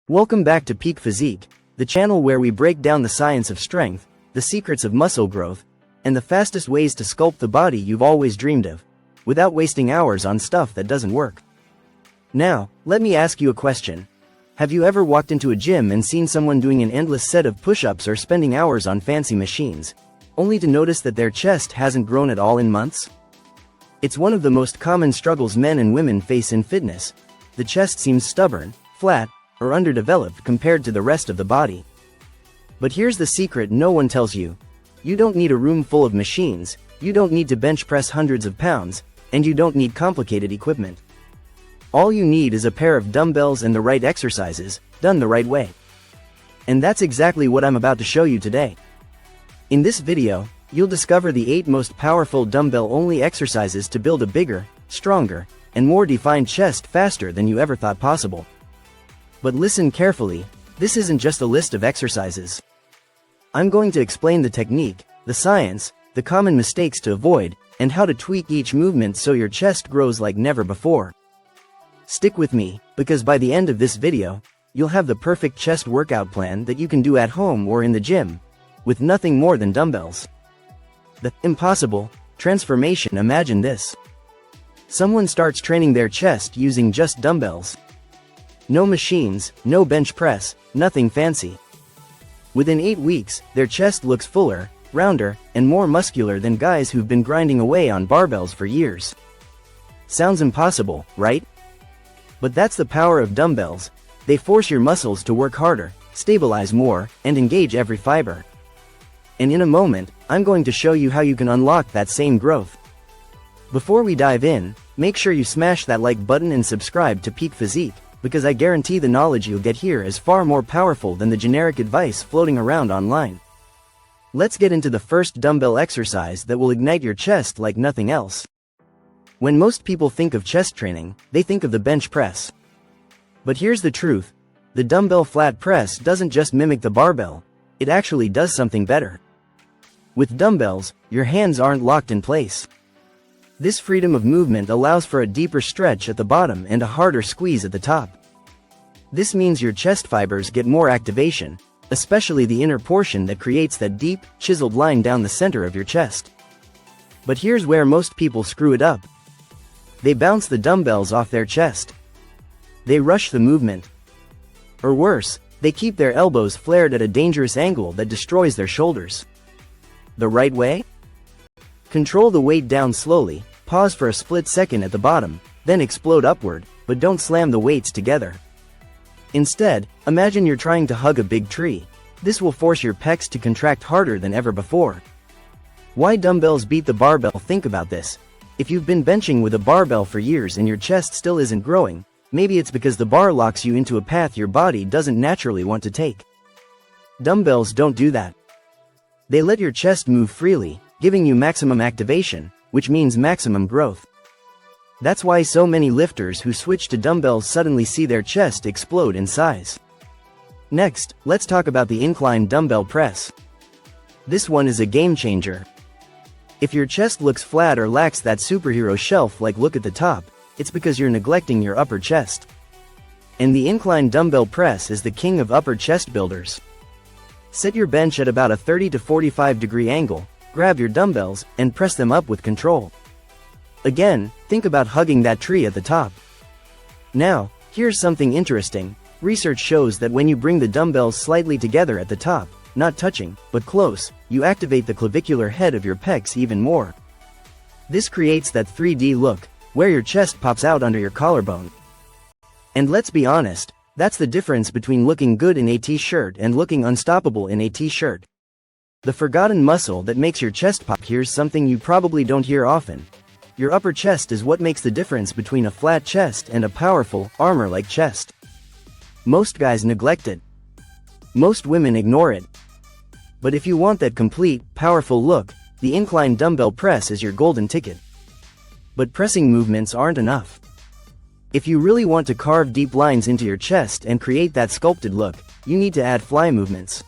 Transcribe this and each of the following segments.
Welcome back to Peak Physique, the channel where we break down the science of strength, the secrets of muscle growth, and the fastest ways to sculpt the body you've always dreamed of, without wasting hours on stuff that doesn't work. Now, let me ask you a question. Have you ever walked into a gym and seen someone doing an endless set of push-ups or spending hours on fancy machines, only to notice that their chest hasn't grown at all in months? It's one of the most common struggles men and women face in fitness. The chest seems stubborn, flat, or underdeveloped compared to the rest of the body. But here's the secret no one tells you. You don't need a room full of machines, you don't need to bench press hundreds of pounds, and you don't need complicated equipment. All you need is a pair of dumbbells and the right exercises, done the right way. And that's exactly what I'm about to show you today. In this video, you'll discover the 8 most powerful dumbbell-only exercises to build a bigger, stronger, and more defined chest faster than you ever thought possible. But listen carefully, this isn't just a list of exercises. I'm going to explain the technique, the science, the common mistakes to avoid, and how to tweak each movement so your chest grows like never before. Stick with me, because by the end of this video, you'll have the perfect chest workout plan that you can do at home or in the gym, with nothing more than dumbbells. The impossible transformation. Imagine this. Someone starts training their chest using just dumbbells. No machines, no bench press, nothing fancy. Within 8 weeks, their chest looks fuller, rounder, and more muscular than guys who've been grinding away on barbells for years. Sounds impossible, right? But that's the power of dumbbells. They force your muscles to work harder, stabilize more, and engage every fiber. And in a moment, I'm going to show you how you can unlock that same growth. Before we dive in, make sure you smash that like button and subscribe to Peak Physique, because I guarantee the knowledge you'll get here is far more powerful than the generic advice floating around online. Let's get into the first dumbbell exercise that will ignite your chest like nothing else. When most people think of chest training, they think of the bench press. But here's the truth. The dumbbell flat press doesn't just mimic the barbell, it actually does something better. With dumbbells, your hands aren't locked in place. This freedom of movement allows for a deeper stretch at the bottom and a harder squeeze at the top. This means your chest fibers get more activation, especially the inner portion that creates that deep, chiseled line down the center of your chest. But here's where most people screw it up. They bounce the dumbbells off their chest. They rush the movement. Or worse, they keep their elbows flared at a dangerous angle that destroys their shoulders. The right way? Control the weight down slowly, pause for a split second at the bottom, then explode upward, but don't slam the weights together. Instead, imagine you're trying to hug a big tree. This will force your pecs to contract harder than ever before. Why dumbbells beat the barbell? Think about this. If you've been benching with a barbell for years and your chest still isn't growing, maybe it's because the bar locks you into a path your body doesn't naturally want to take. Dumbbells don't do that. They let your chest move freely, giving you maximum activation, which means maximum growth. That's why so many lifters who switch to dumbbells suddenly see their chest explode in size. Next, let's talk about the incline dumbbell press. This one is a game changer. If your chest looks flat or lacks that superhero shelf-like look at the top, it's because you're neglecting your upper chest. And the incline dumbbell press is the king of upper chest builders. Set your bench at about a 30 to 45 degree angle, grab your dumbbells, and press them up with control. Again, think about hugging that tree at the top. Now, here's something interesting. Research shows that when you bring the dumbbells slightly together at the top, not touching, but close, you activate the clavicular head of your pecs even more. This creates that 3D look, where your chest pops out under your collarbone. And let's be honest, that's the difference between looking good in a t-shirt and looking unstoppable in a t-shirt. The forgotten muscle that makes your chest pop. Here's something you probably don't hear often. Your upper chest is what makes the difference between a flat chest and a powerful, armor-like chest. Most guys neglect it. Most women ignore it. But if you want that complete, powerful look, the incline dumbbell press is your golden ticket. But pressing movements aren't enough. If you really want to carve deep lines into your chest and create that sculpted look, you need to add fly movements.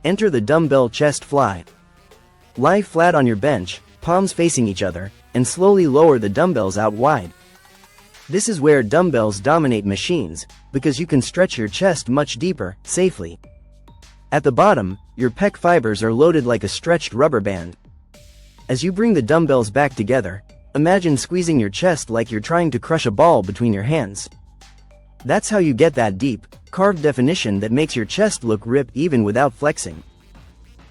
Enter the dumbbell chest fly. Lie flat on your bench, palms facing each other, and slowly lower the dumbbells out wide. This is where dumbbells dominate machines. because you can stretch your chest much deeper, safely. At the bottom, your pec fibers are loaded like a stretched rubber band. As you bring the dumbbells back together, imagine squeezing your chest like you're trying to crush a ball between your hands. That's how you get that deep, carved definition that makes your chest look ripped even without flexing.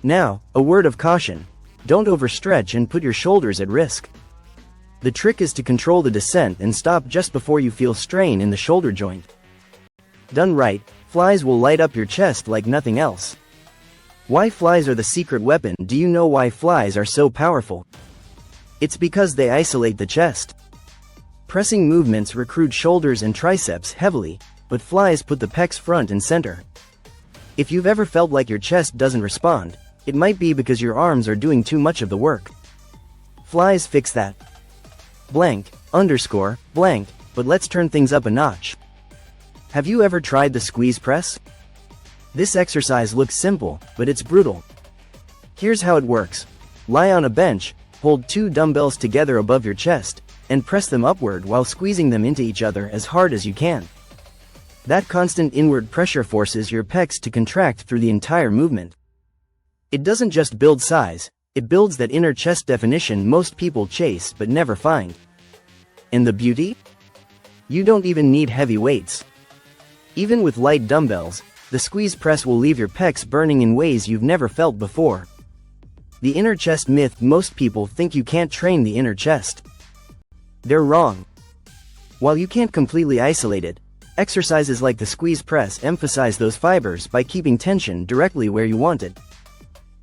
Now, a word of caution. Don't overstretch and put your shoulders at risk. The trick is to control the descent and stop just before you feel strain in the shoulder joint. Done right, flies will light up your chest like nothing else. Why flies are the secret weapon? Do you know why flies are so powerful? It's because they isolate the chest. Pressing movements recruit shoulders and triceps heavily, but flies put the pecs front and center. If you've ever felt like your chest doesn't respond, it might be because your arms are doing too much of the work. Flies fix that. Blank, underscore, blank, but let's turn things up a notch. Have you ever tried the squeeze press? This exercise looks simple, but it's brutal. Here's how it works. Lie on a bench, hold two dumbbells together above your chest, and press them upward while squeezing them into each other as hard as you can. That constant inward pressure forces your pecs to contract through the entire movement. It doesn't just build size, it builds that inner chest definition most people chase but never find. And the beauty? You don't even need heavy weights. Even with light dumbbells, the squeeze press will leave your pecs burning in ways you've never felt before. The inner chest myth: most people think you can't train the inner chest. They're wrong. While you can't completely isolate it, exercises like the squeeze press emphasize those fibers by keeping tension directly where you want it.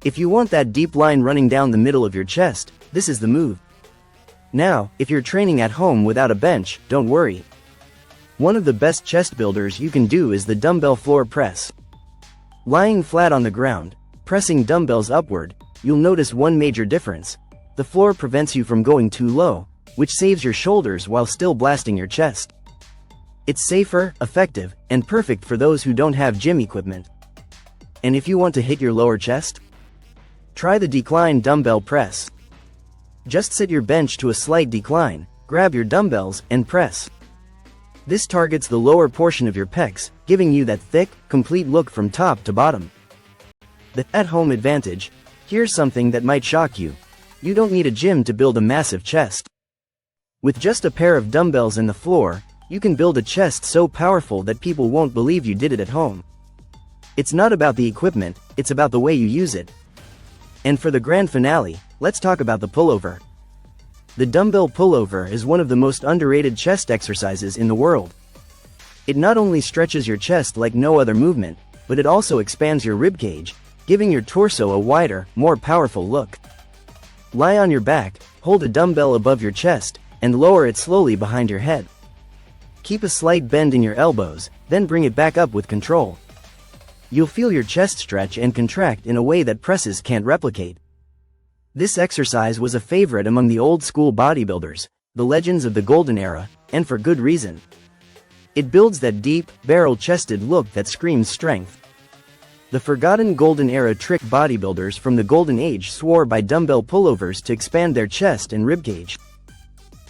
If you want that deep line running down the middle of your chest, this is the move. Now, if you're training at home without a bench, don't worry. One of the best chest builders you can do is the dumbbell floor press. Lying flat on the ground, pressing dumbbells upward, you'll notice one major difference. The floor prevents you from going too low, which saves your shoulders while still blasting your chest. It's safer, effective, and perfect for those who don't have gym equipment. And if you want to hit your lower chest? Try the decline dumbbell press. Just set your bench to a slight decline, grab your dumbbells, and press. This targets the lower portion of your pecs, giving you that thick, complete look from top to bottom. The at-home advantage. Here's something that might shock you. You don't need a gym to build a massive chest. With just a pair of dumbbells and the floor, you can build a chest so powerful that people won't believe you did it at home. It's not about the equipment, it's about the way you use it. And for the grand finale, let's talk about the pullover. The dumbbell pullover is one of the most underrated chest exercises in the world. It not only stretches your chest like no other movement, but it also expands your ribcage, giving your torso a wider, more powerful look. Lie on your back, hold a dumbbell above your chest, and lower it slowly behind your head. Keep a slight bend in your elbows, then bring it back up with control. You'll feel your chest stretch and contract in a way that presses can't replicate. This exercise was a favorite among the old-school bodybuilders, the legends of the golden era, and for good reason. It builds that deep, barrel-chested look that screams strength. The forgotten golden era trick bodybuilders from the golden age swore by dumbbell pullovers to expand their chest and ribcage.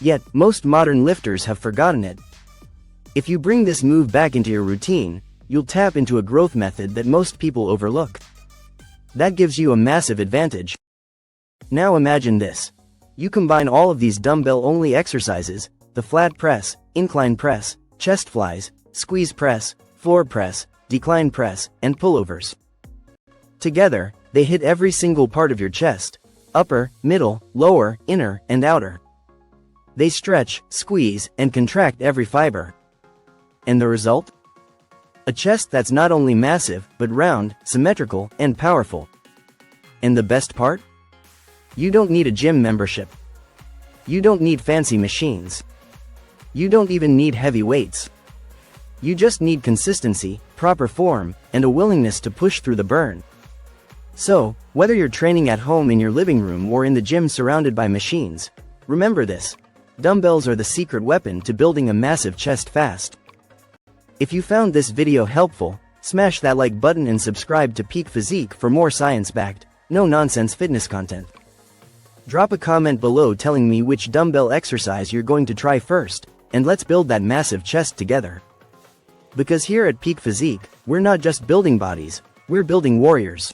Yet, most modern lifters have forgotten it. If you bring this move back into your routine, you'll tap into a growth method that most people overlook. That gives you a massive advantage. Now imagine this. You combine all of these dumbbell-only exercises, the flat press, incline press, chest flies, squeeze press, floor press, decline press, and pullovers. Together, they hit every single part of your chest: upper, middle, lower, inner, and outer. They stretch, squeeze, and contract every fiber. And the result? A chest that's not only massive, but round, symmetrical, and powerful. And the best part? You don't need a gym membership. You don't need fancy machines. You don't even need heavy weights. You just need consistency, proper form, and a willingness to push through the burn. So, whether you're training at home in your living room or in the gym surrounded by machines, remember this: dumbbells are the secret weapon to building a massive chest fast. If you found this video helpful, smash that like button and subscribe to Peak Physique for more science-backed, no-nonsense fitness content. Drop a comment below telling me which dumbbell exercise you're going to try first, and let's build that massive chest together. Because here at Peak Physique, we're not just building bodies, we're building warriors.